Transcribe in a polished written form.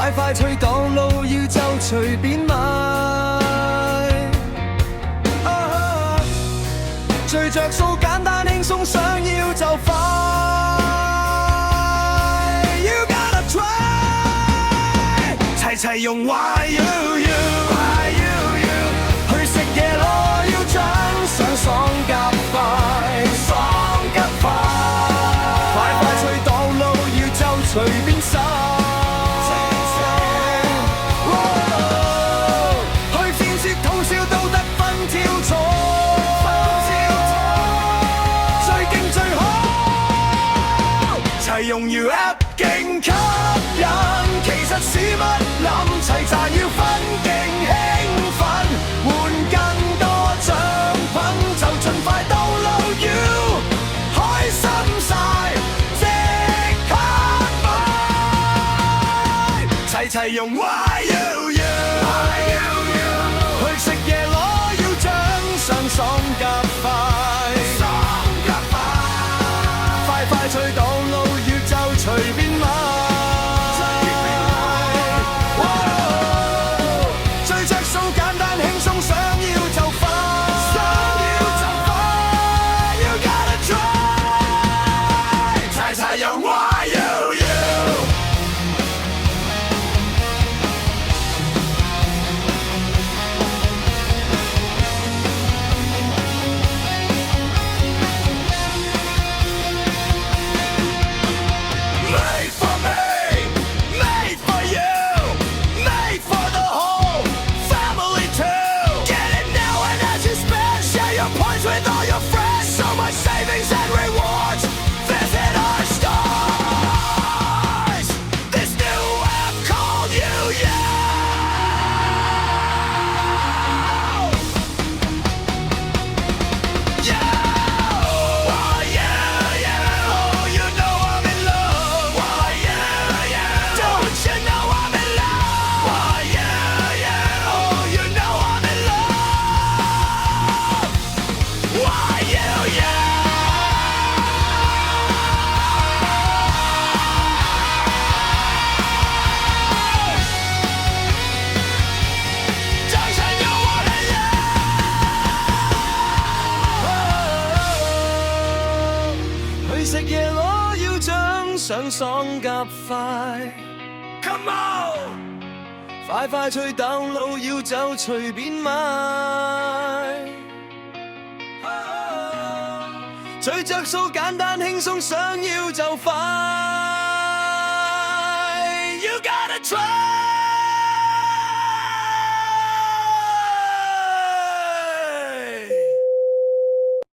快快脆擋路要就隨便買，最着數簡單輕鬆，想要就快。You gotta try， 齊齊用 Why you you。去食嘢攞要獎賞，爽夾快，爽夾快，快快脆擋路要就隨便耍。去建設通宵都得分跳錯，最勁最好，齊用 U App 勁吸引，其實使乜諗，齊賺要分勁興奮，換更多獎品就盡快download You，開心晒即刻買，齊齊用 Why you you， 去食嘢攞要獎賞，爽夾快，快快脆擋路要就隨便買。食嘢攞要獎賞，爽夾快 ，Come on， 快快脆download要就隨便買，最着數簡單輕鬆，想要就快。